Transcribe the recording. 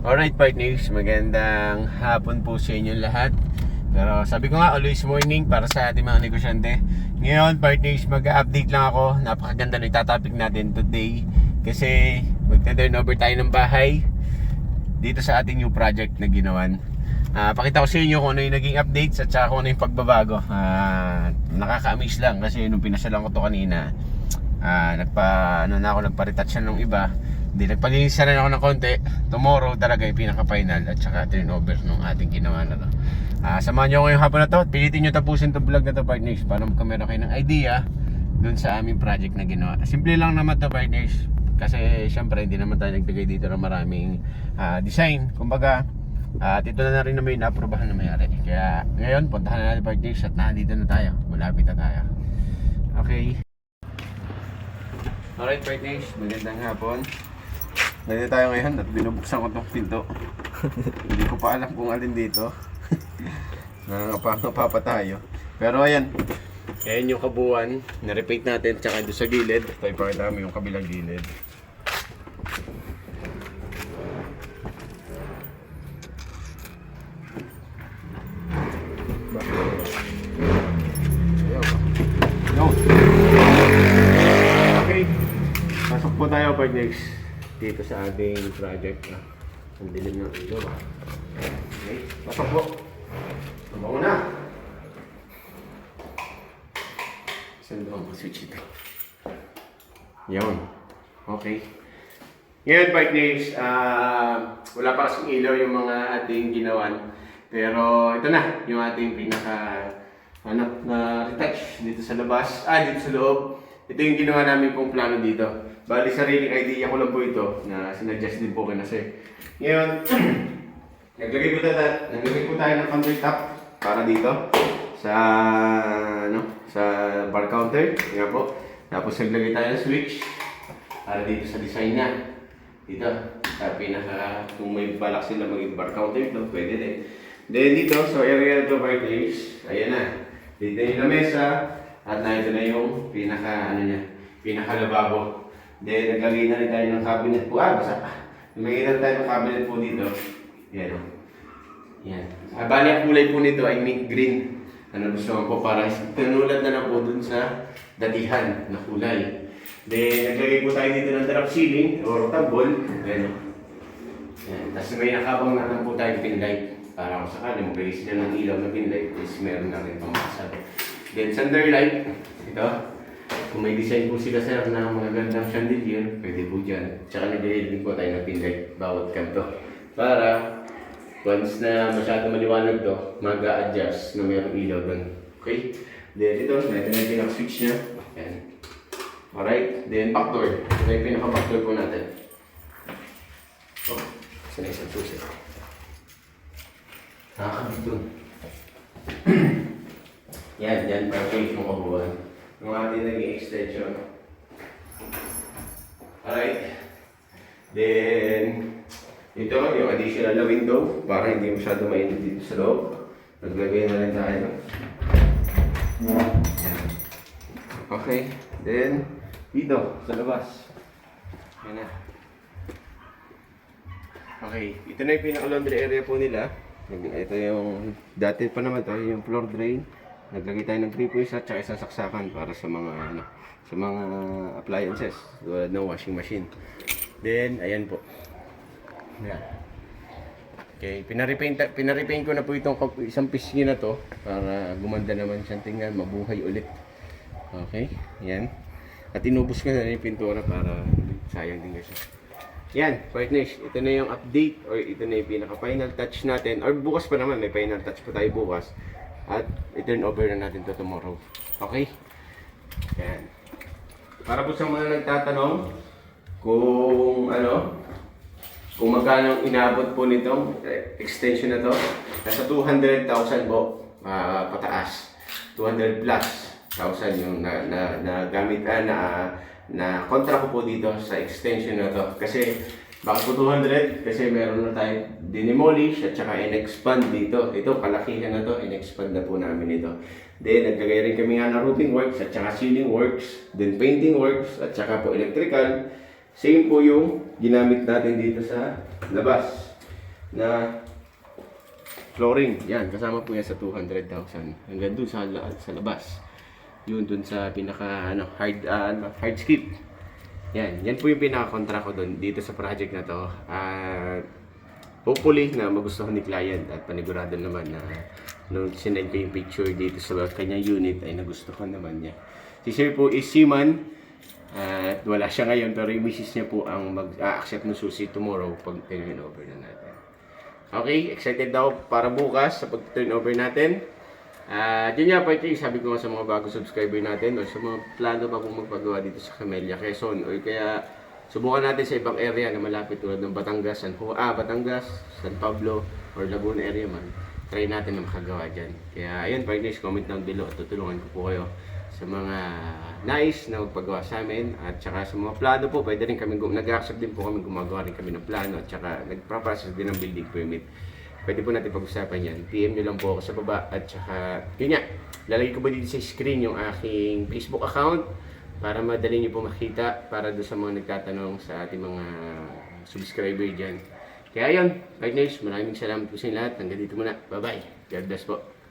Alright partners, magandang hapon po sa inyo lahat. Pero sabi ko nga, always morning para sa ating mga negosyante. Ngayon partners, mag-update lang ako. Napakaganda na itatopic natin today. Kasi magta-turn over tayo ng bahay dito sa ating new project na ginawan. Pakita ko sa inyo kung ano yung naging updates at saka kung ano yung pagbabago. Nakaka-amaze lang kasi nung pinasalan ko to kanina, nagpa-retouch ng iba. Hindi, nagpalinis na rin ako ng konti. Tomorrow talaga yung pinaka-final at saka turnover nung ating ginawa na to. Samahan nyo ngayong hapon na to. Pilitin nyo tapusin to vlog na to partners para magkameron kayo ng idea dun sa aming project na ginawa. Simple lang naman to partners. Kasi syempre hindi naman tayo nagbigay dito ng maraming design. Kumbaga, at ito na rin naman yung na-aprobahan na mayari. Kaya ngayon, puntahan na natin partners at nandito na tayo. Malapit na tayo. Okay. Alright partners, magandang hapon. Nandito tayo ngayon at binubuksan ko itong pinto. Hindi ko pa alam kung alin dito. Nangangapa pa tayo. Pero ayan, ayan yung kabuuan. Na-repeat natin tsaka doon sa gilid. Tayo pakita kami yung kabilang gilid. Okay, pasok po tayo pag next dito sa ating project. Ang dilim ng ilaw. Okay, pasok po. Tumawa na. Saan ba ang switch ito? Yun. Okay. Ngayon partners, wala pa kasing ilaw yung mga ating ginawan. Pero ito na, yung ating pinaka na retouch dito sa labas, dito sa loob. Ito yung ginawa namin pong plano dito. Bali, sariling idea ko lang po ito na sinadjust din po kasi. Ngayon, naglagay po tayo ng countertop para dito sa bar counter. Nga po. Tapos naglagay tayo ng switch para dito sa design niya. Dito, sa pinaka, kung may balak sila maging bar counter, no, pwede din. Then dito, so area na ito partners, ayan na. Dito yung lamesa at na ito na yung pinaka lababo. Then naglagay na rin tayo ng cabinet po. Basta pa. Naglagay na rin tayo ng cabinet po dito. Yan o. Yan. Bali ang kulay po nito ay mint green. Ano gusto mo po para tinulad na po dun sa datihan na kulay. Then naglagay po tayo dito ng drop ceiling or table. Yan o. Yan. Tapos may nakabang natin po tayong pinlight. Para kung sakali magbigay sila ng ilaw na pinlight is meron na rin pamasa. Then center light. Ito. Kung may design po sila sir na mga gandang chandelier, pwede po dyan. Tsaka nag-i-LED din po tayo ng pinlight bawat kanto. Para once na masyado maliwanag to, mag-a-adjust na mayroong ilaw doon. Okay? Then ito, ito na yung pinaka-switch niya. Ayan. Alright. Then back door. Ito yung pinaka-back door po natin. Oh, sana isang susi. Nakakabit doon. Yan, perfect yung kabuuan. Yung ating naging extension. Alright. Then, ito yung additional na window para hindi masyado mainit dito sa loob. Naglagay na rin tayo. Yan. Okay. Then, dito, sa labas. Yan na. Okay. Ito na yung pinaka-laundry area po nila. Ito yung, dati pa naman to, yung floor drain. Naglagay tayo ng 3 points at saka isang saksakan para sa mga appliances tulad ng washing machine. Then ayan po. Yan. Okay, pinarepaint ko na po itong isang pisngi na to para gumanda naman siyang tingnan, mabuhay ulit. Okay, yan. At inubos ko na yung pintura para sayang din kasi. Yan, partners, ito na yung update or ito na yung pinaka-final touch natin. Or bukas pa naman, may final touch pa tayo bukas. At i-turn over na natin to tomorrow. Okay? Yan. Para po sa mga nagtatanong kung kung magkano inabot po nitong extension na to, nasa 200,000 po pataas. 200 plus 1,000 yung nagamit na kontra ko po dito sa extension na to. Kasi bakit po 200? Kasi meron na tayo dinemolish at saka in-expand dito. Ito, kalakihan na to, in-expand na po namin ito. Then, naglagay rin kami nga ng roofing works at saka ceiling works. Then, painting works at saka po electrical. Same po yung ginamit natin dito sa labas. na flooring. Yan, kasama po yan sa 200,000. Hanggang dun sa labas. Yun dun sa pinaka hardscape. Yan po yung pinaka-contract ko dun dito sa project na to. Hopefully na magustuhan ni client at panigurado naman na nung sinend ko yung picture dito sa kanyang unit ay nagustuhan naman niya. Si Sir po is seaman at wala siya ngayon pero yung misis niya po ang mag-accept ng susi tomorrow pag turn over na natin. Okay, excited daw para bukas sa pag-turn over natin. Yun nga pa ito, sabi ko nga sa mga bago subscriber natin o sa mga plano pa pong magpagawa dito sa Camellia, Quezon o kaya subukan natin sa ibang area na malapit tulad ng Batangas, Batangas, San Pablo or Laguna area man. Try natin na makagawa dyan. Kaya ayun, partners, comment down below at tutulungan ko po kayo sa mga nais na magpagawa sa amin at saka sa mga plano po, pwede rin kami nag-accept din po kami, gumagawa rin kami ng plano at saka nag-process din ng building permit. Pwede po natin pag-usapan yan. PM nyo lang po ako sa baba at saka, yun nga, lalagay ko ba dito sa screen yung aking Facebook account para madali nyo po makita para doon sa mga nagtatanong sa ating mga subscriber dyan. Kaya yun, partners, maraming salamat po sa inyo lahat. Hanggang dito muna. Bye-bye. God bless po.